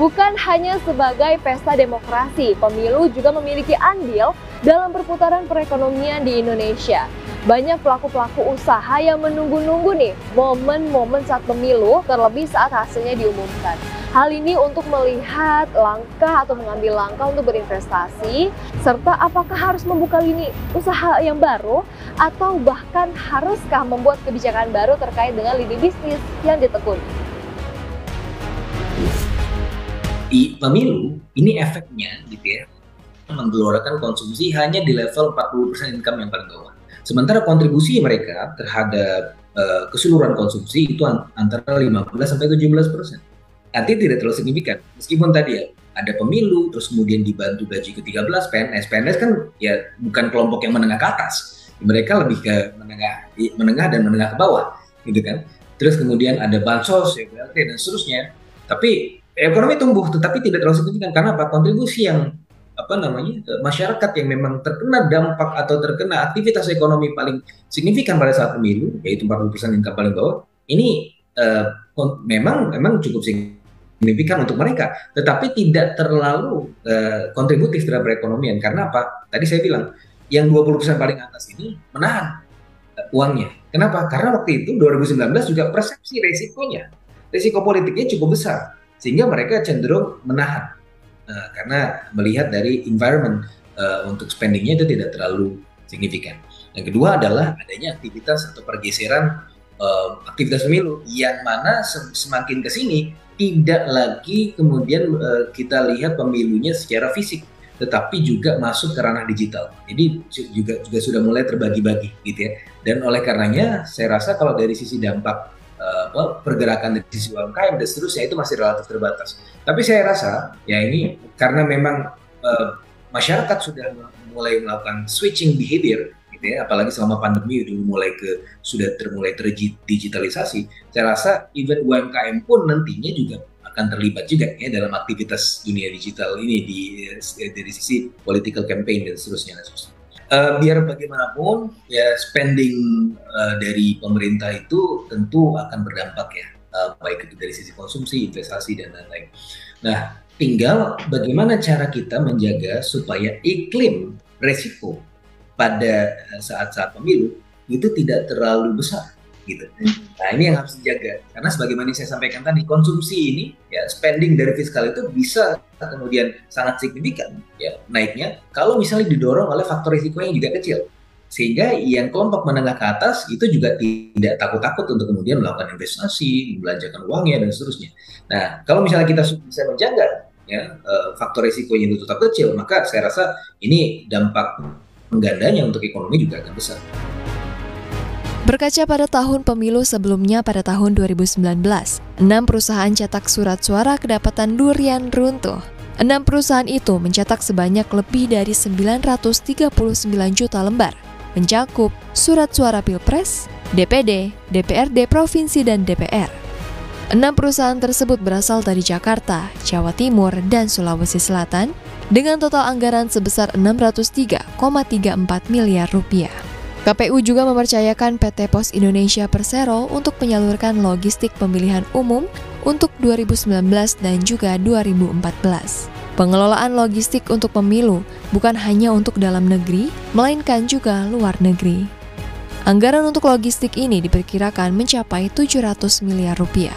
Bukan hanya sebagai pesta demokrasi, pemilu juga memiliki andil dalam perputaran perekonomian di Indonesia. Banyak pelaku-pelaku usaha yang menunggu-nunggu nih momen-momen saat pemilu, terlebih saat hasilnya diumumkan. Hal ini untuk melihat langkah atau mengambil langkah untuk berinvestasi, serta apakah harus membuka lini usaha yang baru, atau bahkan haruskah membuat kebijakan baru terkait dengan lini bisnis yang ditekuni. Di pemilu, ini efeknya gitu ya, menggelorakan konsumsi hanya di level 40% income yang paling bawah. Sementara kontribusi mereka terhadap keseluruhan konsumsi itu antara 15-17%. Artinya tidak terlalu signifikan. Meskipun tadi ya, ada pemilu, terus kemudian dibantu gaji ke-13, PNS kan ya bukan kelompok yang menengah ke atas. Mereka lebih ke menengah dan menengah ke bawah, gitu kan. Terus kemudian ada bansos, ya, BLT, dan seterusnya. Tapi ekonomi tumbuh, tetapi tidak terlalu signifikan. Karena apa? Kontribusi yang masyarakat yang memang terkena dampak atau terkena aktivitas ekonomi paling signifikan pada saat pemilu, yaitu 40% income paling bawah, ini memang cukup signifikan untuk mereka, tetapi tidak terlalu kontributif terhadap perekonomian. Karena apa? Tadi saya bilang, yang 20% paling atas ini menahan uangnya. Kenapa? Karena waktu itu 2019 juga persepsi risiko politiknya cukup besar, sehingga mereka cenderung menahan. Karena melihat dari environment untuk spendingnya itu tidak terlalu signifikan. Yang kedua adalah adanya aktivitas atau pergeseran aktivitas pemilu, yang mana semakin ke sini tidak lagi kemudian kita lihat pemilunya secara fisik, tetapi juga masuk ke ranah digital. Jadi juga sudah mulai terbagi-bagi gitu ya. Dan oleh karenanya saya rasa kalau dari sisi dampak pergerakan dari sisi UMKM dan seterusnya itu masih relatif terbatas. Tapi saya rasa ya ini karena memang masyarakat sudah mulai melakukan switching behavior gitu ya, apalagi selama pandemi sudah termulai terdigitalisasi. Saya rasa even UMKM pun nantinya juga akan terlibat juga ya dalam aktivitas dunia digital ini dari sisi political campaign dan seterusnya. Biar bagaimanapun ya spending dari pemerintah itu tentu akan berdampak ya, baik itu dari sisi konsumsi, investasi, dan lain-lain. Nah, tinggal bagaimana cara kita menjaga supaya iklim resiko pada saat-saat pemilu itu tidak terlalu besar gitu. Nah, ini yang harus dijaga, karena sebagaimana yang saya sampaikan tadi, konsumsi ini ya, spending dari fiskal itu bisa kemudian sangat signifikan ya naiknya kalau misalnya didorong oleh faktor risiko yang juga kecil, sehingga yang kelompok menengah ke atas itu juga tidak takut-takut untuk kemudian melakukan investasi, membelanjakan uangnya dan seterusnya. Nah, kalau misalnya kita bisa menjaga ya faktor risikonya itu tetap kecil, maka saya rasa ini dampak penggandanya untuk ekonomi juga akan besar. Berkaca pada tahun pemilu sebelumnya pada tahun 2019, 6 perusahaan cetak surat suara kedapatan durian runtuh. 6 perusahaan itu mencetak sebanyak lebih dari 939 juta lembar, mencakup surat suara Pilpres, DPD, DPRD Provinsi, dan DPR. 6 perusahaan tersebut berasal dari Jakarta, Jawa Timur, dan Sulawesi Selatan dengan total anggaran sebesar 603,34 miliar rupiah. KPU juga mempercayakan PT Pos Indonesia Persero untuk menyalurkan logistik pemilihan umum untuk 2019 dan juga 2014. Pengelolaan logistik untuk pemilu bukan hanya untuk dalam negeri, melainkan juga luar negeri. Anggaran untuk logistik ini diperkirakan mencapai 700 miliar rupiah.